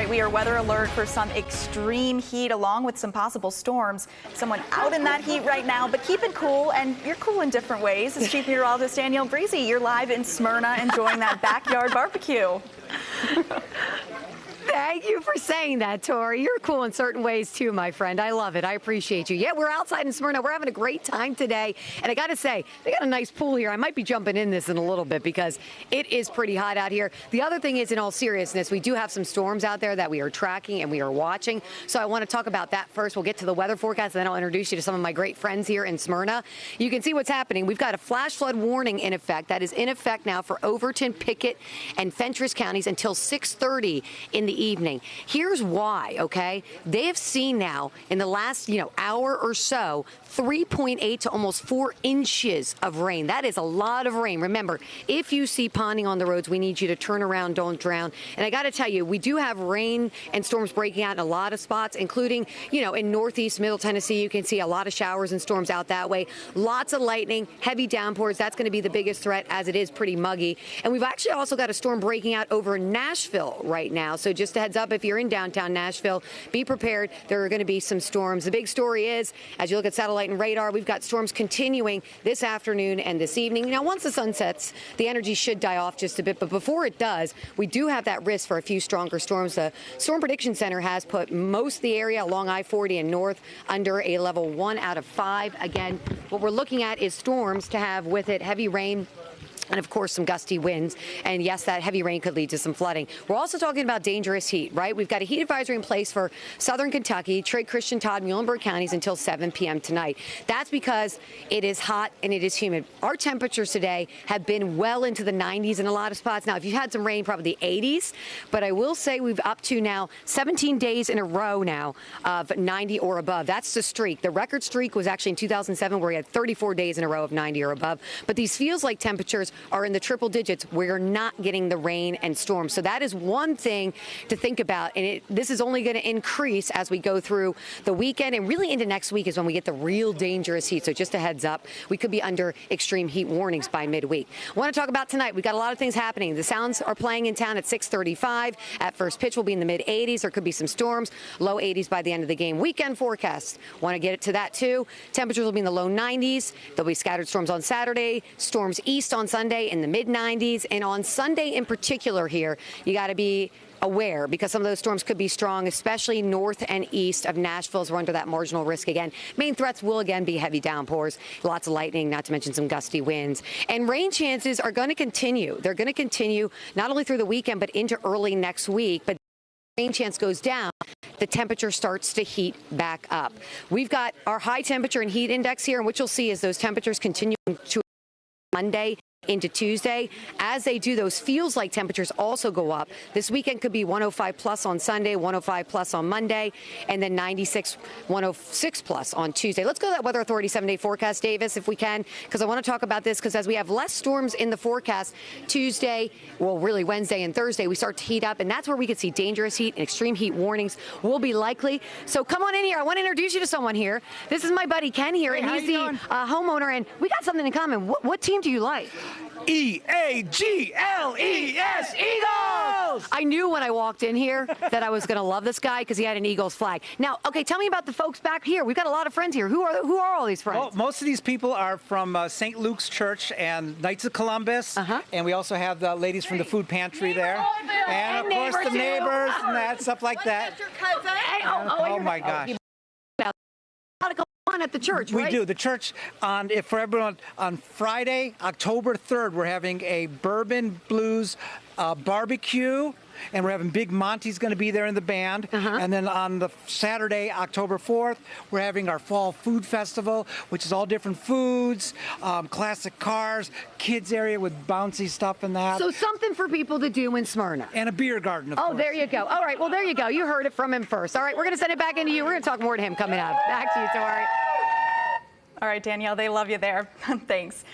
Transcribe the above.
right, we are weather alert for some extreme heat along with some possible storms. Someone out in that heat right now, but keep it cool, and you're cool in different ways. It's Chief Meteorologist Danielle Breezy. You're live in Smyrna enjoying that backyard barbecue. Thank you for saying that, Tori. You're cool in certain ways too, my friend. I love it. I appreciate you. Yeah, we're outside in Smyrna. We're having a great time today. And I got to say, they got a nice pool here. I might be jumping in this in a little bit because it is pretty hot out here. The other thing is, in all seriousness, we do have some storms out there that we are tracking and we are watching. So I want to talk about that first. We'll get to the weather forecast, and then I'll introduce you to some of my great friends here in Smyrna. You can see what's happening. We've got a flash flood warning in effect. That is in effect now for Overton, Pickett, and Fentress counties until 6:30 in the evening. Here's why, okay? They have seen now in the last, hour or so, 3.8 to almost 4 inches of rain. That is a lot of rain. Remember, if you see ponding on the roads, we need you to turn around, don't drown. And I got to tell you, we do have rain and storms breaking out in a lot of spots, including, in northeast, middle Tennessee. You can see a lot of showers and storms out that way. Lots of lightning, heavy downpours. That's going to be the biggest threat, as it is pretty muggy. And we've actually also got a storm breaking out over Nashville right now. So just a heads up, if you're in downtown Nashville, be prepared. There are going to be some storms. The big story is, as you look at satellite and radar, we've got storms continuing this afternoon and this evening. Now, once the sun sets, the energy should die off just a bit. But before it does, we do have that risk for a few stronger storms. The Storm Prediction Center has put most of the area along I-40 and north under a level 1 out of 5. Again, what we're looking at is storms to have with it heavy rain and, of course, some gusty winds. And, yes, that heavy rain could lead to some flooding. We're also talking about dangerous heat, right? We've got a heat advisory in place for southern Kentucky, Trigg, Christian, Todd, Muhlenberg counties until 7 p.m. tonight. That's because it is hot and it is humid. Our temperatures today have been well into the 90s in a lot of spots. Now, if you've had some rain, probably the 80s. But I will say we've up to now 17 days in a row now of 90 or above. That's the streak. The record streak was actually in 2007, where we had 34 days in a row of 90 or above. But these feels-like temperatures are in the triple digits. We're not getting the rain and storms. So that is one thing to think about. And this is only going to increase as we go through the weekend, and really into next week is when we get the real dangerous heat. So just a heads up, we could be under extreme heat warnings by midweek. I want to talk about tonight. We've got a lot of things happening. The Sounds are playing in town at 6:35. At first pitch, we'll be in the mid-80s. There could be some storms, low 80s by the end of the game. Weekend forecast, want to get it to that too. Temperatures will be in the low 90s. There'll be scattered storms on Saturday, storms east on Sunday in the mid-90s, and on Sunday in particular here, you got to be aware because some of those storms could be strong, especially north and east of Nashville, as we're under that marginal risk again. Main threats will again be heavy downpours, lots of lightning, not to mention some gusty winds. And rain chances are going to continue. They're going to continue not only through the weekend, but into early next week. But rain chance goes down, the temperature starts to heat back up. We've got our high temperature and heat index here, and what you'll see is those temperatures continue to Monday into Tuesday. As they do, those feels like temperatures also go up. This weekend could be 105 plus on Sunday, 105 plus on Monday, and then 96, 106 plus on Tuesday. Let's go to that Weather Authority 7-day forecast, Davis, if we can, because I want to talk about this, because as we have less storms in the forecast Tuesday, well, really Wednesday and Thursday, we start to heat up, and that's where we could see dangerous heat and extreme heat warnings will be likely. So come on in here. I want to introduce you to someone here. This is my buddy Ken here, and he's the homeowner, and we got something in common. What team do you like? E-A-G-L-E-S, Eagles! I knew when I walked in here that I was going to love this guy because he had an Eagles flag. Now, okay, tell me about the folks back here. We've got a lot of friends here. Who are all these friends? Well, most of these people are from St. Luke's Church and Knights of Columbus, and we also have the ladies from the food pantry there, and of course the neighbors and that stuff like that. Oh my gosh. At the church, we right? do. The church, for everyone, on Friday, October 3rd, we're having a bourbon blues barbecue, and we're having Big Monty's going to be there in the band. And then on the Saturday, October 4th, we're having our fall food festival, which is all different foods, classic cars, kids area with bouncy stuff and that. So something for people to do in Smyrna. And a beer garden, of course. Oh, there you go. All right, well, there you go. You heard it from him first. All right, we're going to send it back into you. We're going to talk more to him coming up. Back to you, Tori. All right, Danielle, they love you there. Thanks.